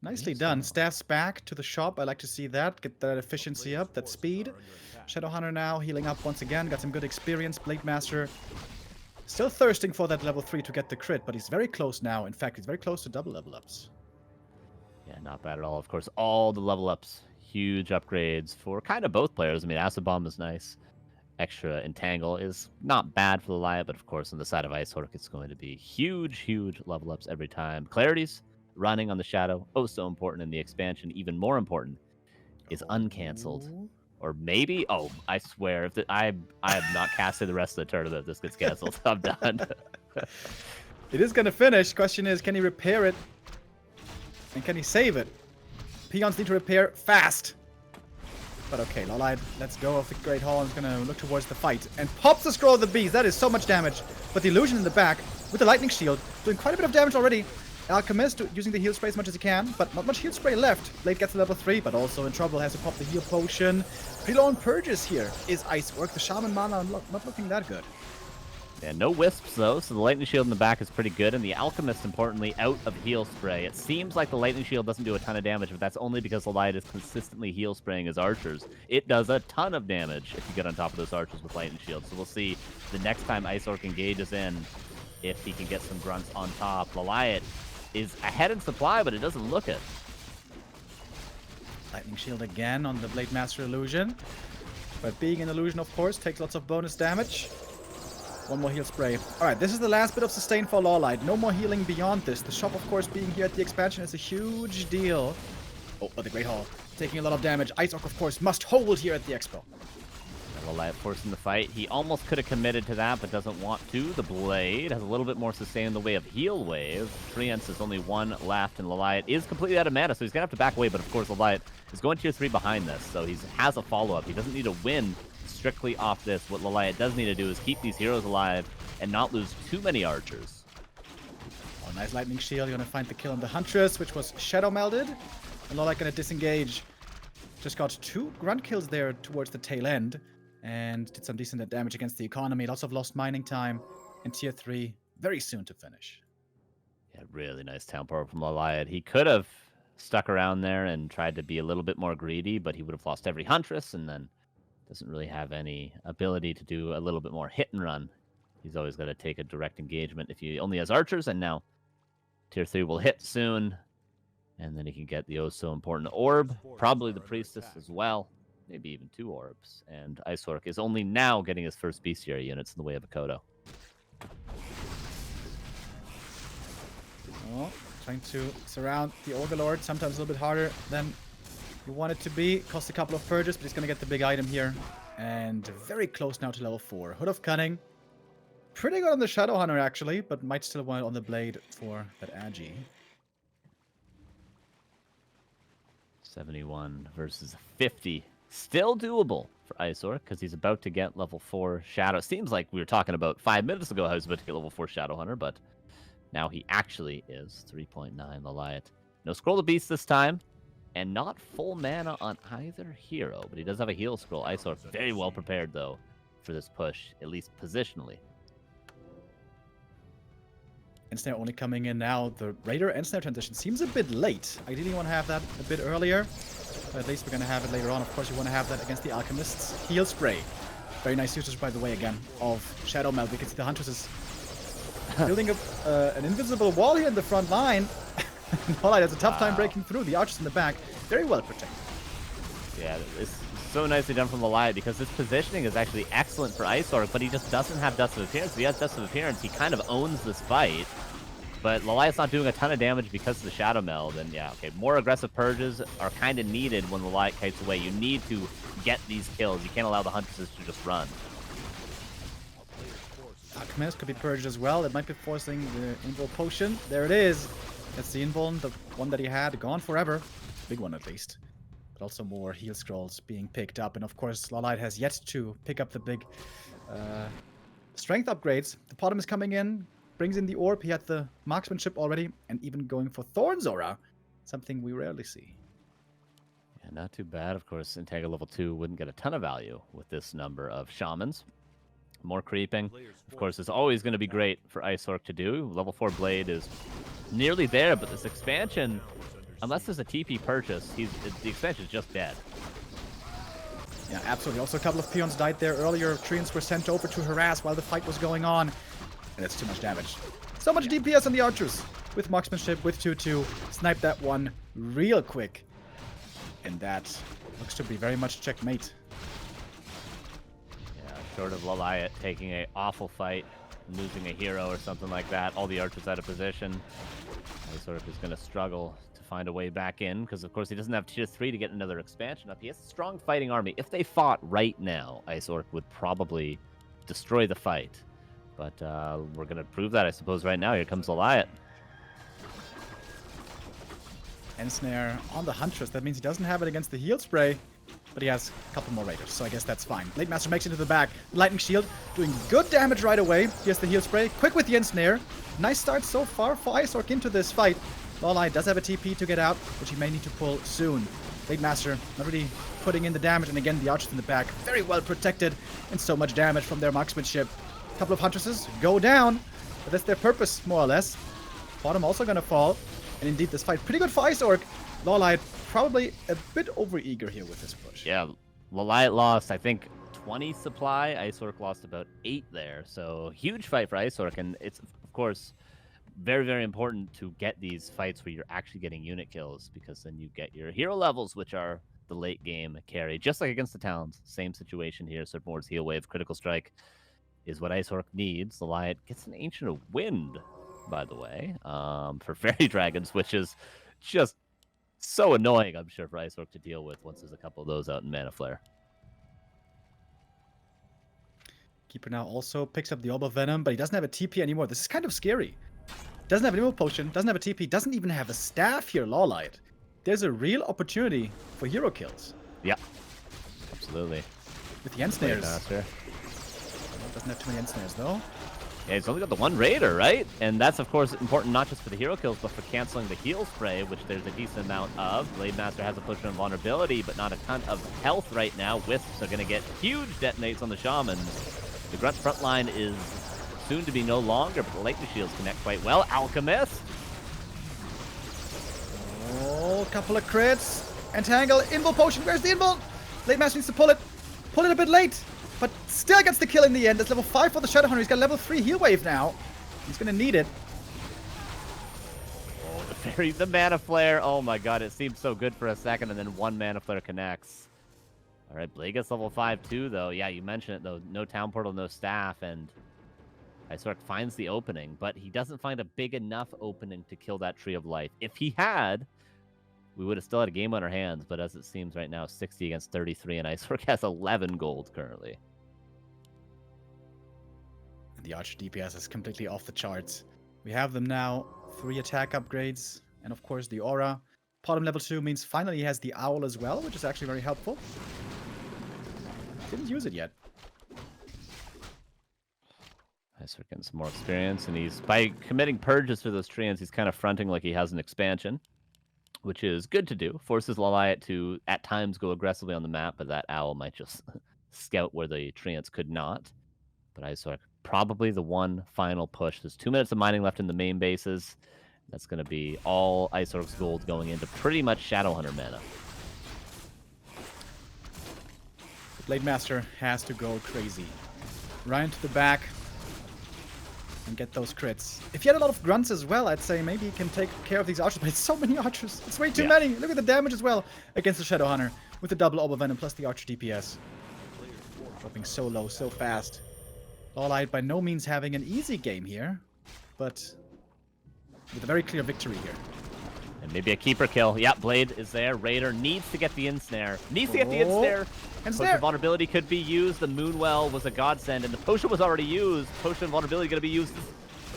Nicely done. Staffs back to the shop. I like to see that. Get that efficiency up, that speed. Shadowhunter now healing up once again. Got some good experience. Blade Master still thirsting for that level 3 to get the crit, but he's very close now. In fact, he's very close to double level ups. Yeah, not bad at all. Of course, all the level ups. Huge upgrades for kind of both players. I mean, Acid Bomb is nice. extra entangle is not bad for the LawLiet, but of course on the side of Ice Orc, it's going to be huge level ups every time. Clarity's running on the Shadow, oh so important in the expansion. Even more important is uncanceled. Or maybe, oh, I swear, if I have not casted the rest of the tournament if this gets canceled. I'm done. It is going to finish. Question is, can he repair it? And can he save it? Peons need to repair fast. But okay, LawLiet lets go of the Great Hall and is going to look towards the fight. And pops the Scroll of the Beast. That is so much damage. But the Illusion in the back with the Lightning Shield doing quite a bit of damage already. Alchemist using the heal spray as much as he can, but not much heal spray left. Blade gets to level 3, but also in trouble. Has to pop the heal potion. Pretty low on purges here is Ice Orc. The Shaman mana not looking that good. Yeah, no wisps though, so the Lightning Shield in the back is pretty good, and the Alchemist, importantly, out of heal spray. It seems like the Lightning Shield doesn't do a ton of damage, but that's only because the LawLiet is consistently heal spraying his archers. It does a ton of damage if you get on top of those archers with Lightning Shield, so we'll see the next time Ice Orc engages in if he can get some grunts on top. LawLiet is ahead in supply, but it doesn't look it. Lightning Shield again on the Blade Master Illusion. But being an illusion, of course, takes lots of bonus damage. One more heal spray. Alright, this is the last bit of sustain for LawLiet. No more healing beyond this. The shop, of course, being here at the expansion is a huge deal. Oh, but the Great Hall taking a lot of damage. Ice Orc, of course, must hold here at the expo. LawLiet forcing the fight. He almost could have committed to that, but doesn't want to. The Blade has a little bit more sustain in the way of heal wave. Treants is only one left, and LawLiet is completely out of mana, so he's going to have to back away. But of course, LawLiet is going tier 3 behind this, so he has a follow-up. He doesn't need to win strictly off this. What LawLiet does need to do is keep these heroes alive and not lose too many archers. Oh, nice Lightning Shield. You're going to find the kill on the Huntress, which was Shadow Melded. And LawLiet going to disengage. Just got 2 grunt kills there towards the tail end. And did some decent damage against the economy. Lots of lost mining time. And tier 3 very soon to finish. Yeah, really nice town power from LawLiet. He could have stuck around there and tried to be a little bit more greedy, but he would have lost every Huntress and then doesn't really have any ability to do a little bit more hit and run. He's always got to take a direct engagement if he only has archers, and now tier 3 will hit soon. And then he can get the oh so important orb, probably the priestess as well. Maybe even 2 orbs. And Ice Orc is only now getting his first bestiary units in the way of a Kodo. Oh, trying to surround the Orgalord. Sometimes a little bit harder than you want it to be. Cost a couple of purges, but he's going to get the big item here. And very close now to level 4. Hood of Cunning. Pretty good on the Shadow Hunter, actually, but might still want it on the Blade for that Agi. 71 versus 50. Still doable for Ice Orc, because he's about to get level 4 Shadow. Seems like we were talking about 5 minutes ago how he was about to get level 4 Shadow Hunter, but now he actually is. 3.9 LawLiet. No Scroll of Beast this time, and not full mana on either hero, but he does have a heal scroll. Ice Orc very well prepared, though, for this push, at least positionally. Ensnare only coming in now. The Raider Ensnare transition seems a bit late. Ideally, you want to have that a bit earlier. But at least we're going to have it later on. Of course, you want to have that against the Alchemists. Heal Spray. Very nice usage, by the way, again, of Shadow Meld. Because the Huntress is building up an invisible wall here in the front line. LawLiet has a tough time breaking through. The archers in the back, very well protected. Yeah, it's so nicely done from LawLiet, because this positioning is actually excellent for Ice Orc, but he just doesn't have Dust of Appearance. If he has Dust of Appearance, he kind of owns this fight. But LawLiet's not doing a ton of damage because of the Shadow Meld. And yeah, okay, more aggressive purges are kind of needed when LawLiet kites away. You need to get these kills. You can't allow the Huntresses to just run. Alchemist could be purged as well. It might be forcing the Invul Potion. There it is. That's the Invuln, the one that he had, gone forever. Big one at least. But also more heal scrolls being picked up. And of course, LawLiet has yet to pick up the big strength upgrades. The Potom is coming in, brings in the orb. He had the marksmanship already, and even going for Thorn's Aura. Something we rarely see. Yeah, not too bad. Of course, Entangle level 2 wouldn't get a ton of value with this number of shamans. More creeping, of course, is always going to be great for Ice Orc to do. Level 4 Blade is nearly there, but this expansion, unless there's a TP purchase, the expansion is just dead. Yeah, absolutely. Also, a couple of peons died there earlier. Treants were sent over to harass while the fight was going on. And that's too much damage. So much DPS on the archers. With marksmanship, with 2-2. Snipe that one real quick. And that looks to be very much checkmate. Yeah, Short of LawLiet taking an awful fight, losing a hero or something like that, all the archers out of position. Ice Orc is going to struggle to find a way back in, because of course he doesn't have tier 3 to get another expansion up. He has a strong fighting army. If they fought right now, Ice Orc would probably destroy the fight. But we're going to prove that, I suppose, right now. Here comes LawLiet. Ensnare on the Huntress. That means he doesn't have it against the heal spray, but he has a couple more raiders, so I guess that's fine. Blade Master makes it to the back. Lightning Shield doing good damage right away. He has the heal spray. Quick with the Ensnare. Nice start so far for Ice Orc into this fight. LawLiet does have a TP to get out, which he may need to pull soon. Blade Master not really putting in the damage, and again, the archers in the back very well protected, and so much damage from their marksmanship. A couple of Huntresses go down, but that's their purpose, more or less. Bottom also gonna fall. And indeed, this fight pretty good for Ice Orc. LawLiet probably a bit overeager here with this push. Yeah, LawLiet lost, I think, 20 supply. Ice Orc lost about 8 there. So huge fight for Ice Orc. And it's, of course, very, very important to get these fights where you're actually getting unit kills, because then you get your hero levels, which are the late game carry. Just like against the Talons. Same situation here. Serpent Heal Wave, Critical Strike is what Ice Orc needs. LawLiet gets an Ancient of Wind, by the way, for Fairy Dragons, which is just so annoying, I'm sure, for Ice Orc to deal with once there's a couple of those out in Mana Flare. Keeper now also picks up the Orb of Venom, but he doesn't have a TP anymore. This is kind of scary. Doesn't have an Immo Potion, doesn't have a TP, doesn't even have a staff here, LawLiet. There's a real opportunity for hero kills. Yeah, absolutely. With the Ensnares. Doesn't have too many Ensnares, though. Yeah, he's only got the one Raider, right? And that's, of course, important not just for the hero kills, but for canceling the heal spray, which there's a decent amount of. Blade Master has a push on vulnerability, but not a ton of health right now. Wisps are going to get huge detonates on the Shamans. The Grunt front line is soon to be no longer, but the Lightning Shields connect quite well. Alchemist. Oh, couple of crits. Entangle, Invul Potion. Where's the Invul? Blade Master needs to pull it. Pull it a bit late. But still gets the kill in the end. It's level 5 for the Shadowhunter. He's got level 3 heal wave now. He's going to need it. Oh, the Mana Flare. Oh my god, it seems so good for a second, and then one Mana Flare connects. All right, Blade gets level 5 too, though. Yeah, you mentioned it, though. No Town Portal, no Staff, and Ice Orc finds the opening, but he doesn't find a big enough opening to kill that Tree of Life. If he had, we would have still had a game on our hands, but as it seems right now, 60 against 33, and Ice Orc has 11 gold currently. The Archer DPS is completely off the charts. We have them now. 3 attack upgrades. And of course the Aura. Bottom level 2 means finally he has the Owl as well, which is actually very helpful. Didn't use it yet. Ice Orc getting some more experience, and he's, by committing purges for those treants, he's kind of fronting like he has an expansion, which is good to do. Forces LawLiet to, at times, go aggressively on the map, but that Owl might just scout where the treants could not. But Ice Orc, probably the one final push. There's 2 minutes of mining left in the main bases. That's going to be all Ice Orc's gold going into pretty much Shadowhunter mana. The Blade Master has to go crazy. Ryan to the back. And get those crits. If he had a lot of grunts as well, I'd say maybe he can take care of these archers, but it's so many archers. It's way too many. Look at the damage as well against the Shadowhunter with the double Orb of Venom plus the Archer DPS. Dropping so low, so fast. LawLiet by no means having an easy game here, but with a very clear victory here. And maybe a keeper kill. Yeah, Blade is there. Raider needs to get the Ensnare. Needs to get the Ensnare. Potion of Vulnerability could be used. The Moonwell was a godsend, and the Potion was already used. Potion of Vulnerability going to be used.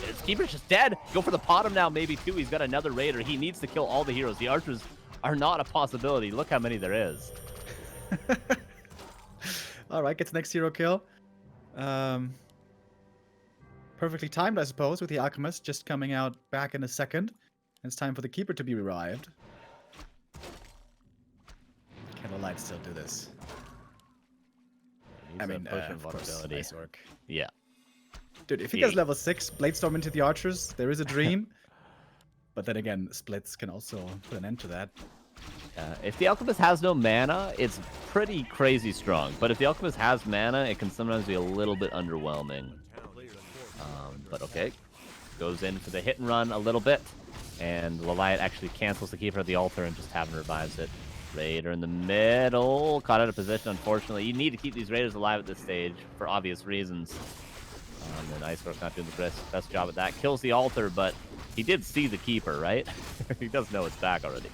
His keeper's just dead. Go for the bottom now, maybe, too. He's got another Raider. He needs to kill all the heroes. The archers are not a possibility. Look how many there is. All right, gets next hero kill. Perfectly timed, I suppose, with the Alchemist just coming out back in a second. And it's time for the Keeper to be revived. Can LawLiet still do this? I mean, of course, Ice Orc. Yeah. Dude, if he gets level 6, Bladestorm into the Archers, there is a dream. But then again, splits can also put an end to that. If the Alchemist has no mana, it's pretty crazy strong. But if the Alchemist has mana, it can sometimes be a little bit underwhelming. But okay. Goes in for the hit and run a little bit. And LawLiet actually cancels the Keeper of the Altar and just Tavern revives it. Raider in the middle. Caught out of position, unfortunately. You need to keep these Raiders alive at this stage for obvious reasons. And then Ice Orc not doing the best job at that. Kills the altar, but he did see the keeper, right? He does know it's back already.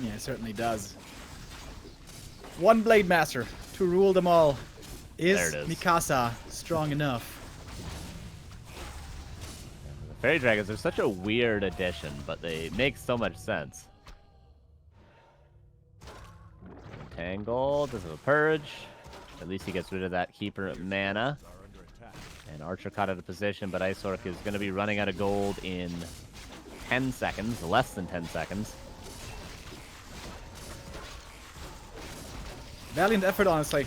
Yeah, it certainly does. One Blade Master to rule them all. Is Mikasa strong enough? The Fairy Dragons are such a weird addition, but they make so much sense. Tangle, does have a purge. At least he gets rid of that keeper mana. And Archer caught out of position, but Ice Orc is going to be running out of gold in 10 seconds, less than 10 seconds. Valiant effort, honestly.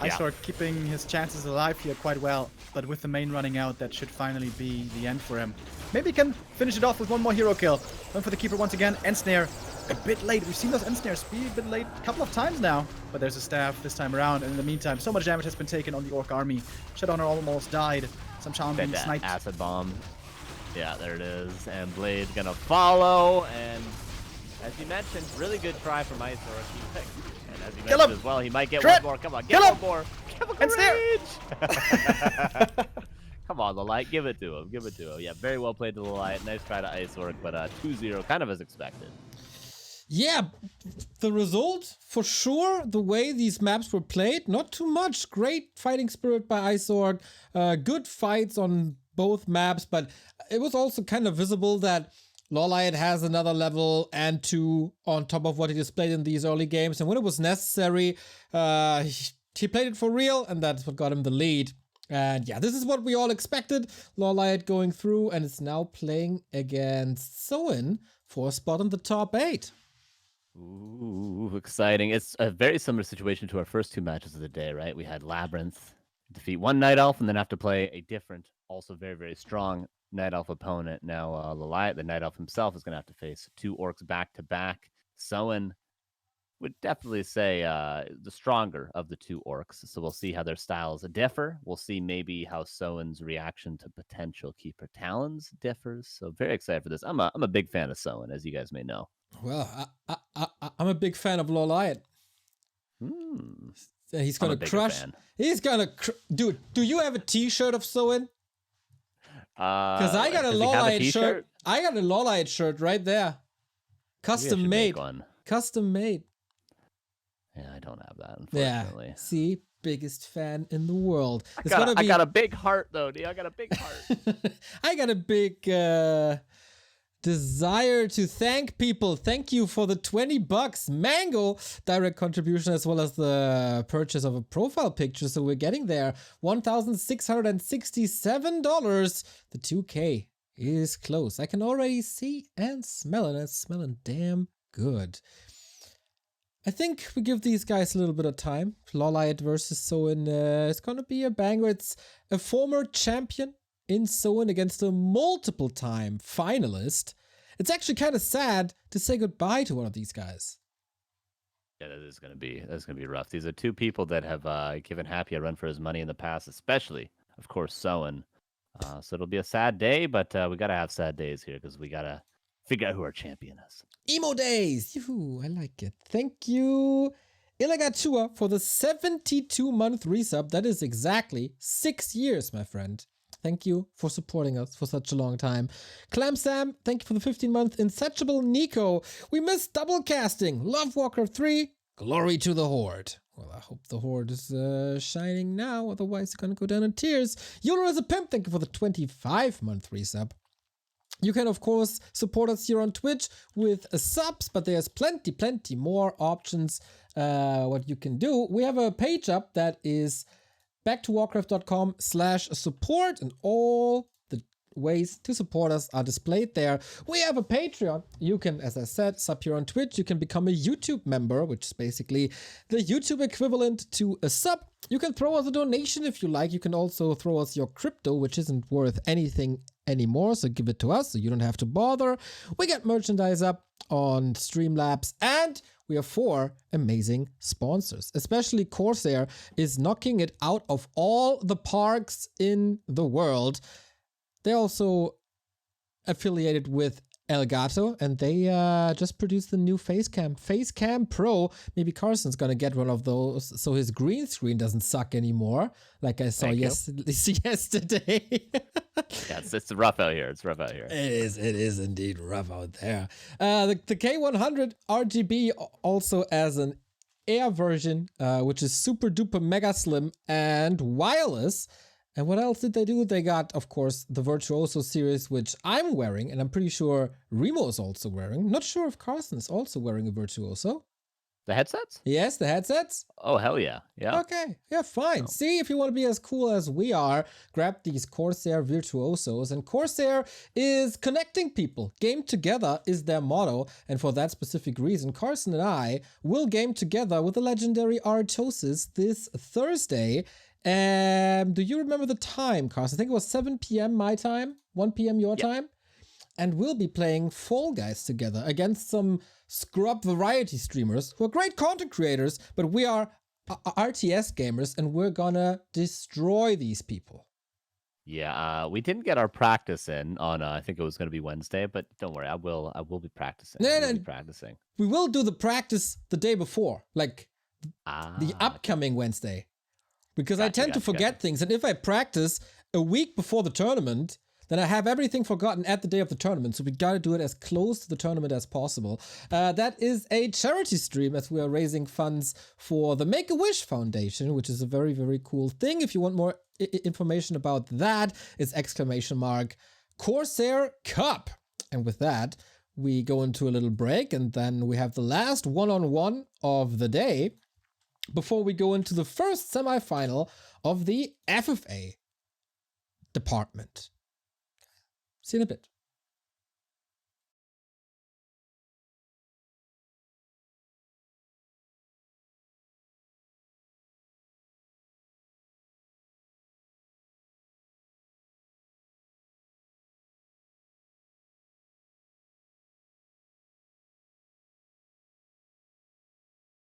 Ice Yeah. Orc keeping his chances alive here quite well, but with the main running out, that should finally be the end for him. Maybe he can finish it off with one more hero kill. Going for the keeper once again. End snare. A bit late. We've seen those end snares be a bit late a couple of times now. But there's a staff this time around. And in the meantime, so much damage has been taken on the Orc army. Shadowrunner almost died. Some charm being sniped. Acid bomb. Yeah, there it is. And Blade gonna follow. And as you mentioned, really good try from Ice Orc. And as you Kill mentioned him! as well, he might get Trip! one more. Come on, Kill get him! one more. Chemical And snare! Rage! Come on, LawLiet, give it to him. Give it to him. Yeah, very well played to LawLiet. Nice try to Ice Orc, but 2-0, kind of as expected. Yeah, the result, for sure, the way these maps were played, not too much. Great fighting spirit by Ice Orc, good fights on both maps, but it was also kind of visible that LawLiet has another level and 2 on top of what he displayed in these early games, and when it was necessary, he played it for real, and that's what got him the lead. And yeah, this is what we all expected. LawLiet going through, and it's now playing against Soin for a spot in the top 8. Ooh, exciting. It's a very similar situation to our first 2 matches of the day, right? We had Labyrinth defeat one Night Elf and then have to play a different, also very, very strong Night Elf opponent. Now, LawLiet, the Night Elf himself, is going to have to face 2 Orcs back-to-back. Soin would definitely say the stronger of the 2 Orcs. So we'll see how their styles differ. We'll see maybe how Soin's reaction to potential keeper Talons differs. So very excited for this. I'm a big fan of Soin, as you guys may know. Well, I'm a big fan of LawLiet. He's gonna crush. He's gonna dude. Do you have a T-shirt of Soin? Because I got a LawLiet shirt. I got a LawLiet shirt right there, custom made. Custom made. Yeah, I don't have that, unfortunately. Yeah. See, biggest fan in the world. I got a big heart, though, dude. I got a big heart. I got a big desire to thank people. Thank you for the $20 Mango direct contribution, as well as the purchase of a profile picture. So we're getting there. $1,667. The 2K is close. I can already see and smell it. It's smelling damn good. I think we give these guys a little bit of time. LawLiet versus Soin is going to be a banger. It's a former champion in Soin against a multiple-time finalist. It's actually kind of sad to say goodbye to one of these guys. Yeah, that's gonna be rough. These are 2 people that have given Happy a run for his money in the past, especially, of course, Soin. So it'll be a sad day, but we gotta have sad days here because we gotta figure out who our champion is. Emo days! Yoo-hoo, I like it. Thank you, Ilagatua, for the 72-month resub. That is exactly 6 years, my friend. Thank you for supporting us for such a long time. Clam Sam, thank you for the 15-month. Insatiable Nico, we missed double casting. Love Warcraft 3. Glory to the Horde. Well, I hope the Horde is shining now, otherwise it's gonna go down in tears. Yoda as a pimp, thank you for the 25-month resub. You can, of course, support us here on Twitch with subs, but there's plenty more options what you can do. We have a page up that is backtowarcraft.com/support, and all the ways to support us are displayed there. We have a Patreon. You can, as I said, sub here on Twitch. You can become a YouTube member, which is basically the YouTube equivalent to a sub. You can throw us a donation if you like. You can also throw us your crypto, which isn't worth anything anymore, so give it to us so you don't have to bother. We get merchandise up on Streamlabs, and we have 4 amazing sponsors. Especially CORSAIR is knocking it out of all the parks in the world. They're also affiliated with Elgato, and they just produced the new Facecam Pro. Maybe Carson's gonna get one of those so his green screen doesn't suck anymore, like I saw yesterday. Yeah, it's rough out here. It's rough out here. It is indeed rough out there. The K100 RGB also as an Air version, which is super duper mega slim and wireless. And what else did they do? They got, of course, the Virtuoso series, which I'm wearing, and I'm pretty sure Remo is also wearing. Not sure if Carson is also wearing a Virtuoso. The headsets? Yes, the headsets. Oh, hell yeah. Yeah. Okay, yeah, fine. See, if you want to be as cool as we are, grab these CORSAIR Virtuosos. And CORSAIR is connecting people. Game together is their motto. And for that specific reason, Carson and I will game together with the legendary Artosis this Thursday. Do you remember the time, Carson? I think it was 7 p.m. my time, 1 p.m. your time. And we'll be playing Fall Guys together against some scrub variety streamers who are great content creators, but we are RTS gamers and we're gonna destroy these people. Yeah, we didn't get our practice in on, I think it was going to be Wednesday, but don't worry, I will be practicing. No, be practicing. We will do the practice the day before, like the upcoming Wednesday. Because I tend to forget things, and if I practice a week before the tournament, then I have everything forgotten at the day of the tournament. So we gotta do it as close to the tournament as possible. That is a charity stream as we are raising funds for the Make-A-Wish Foundation, which is a very, very cool thing. If you want more information about that, it's !CORSAIR Cup. And with that, we go into a little break, and then we have the last one-on-one of the day before we go into the first semifinal of the FFA department. See you in a bit.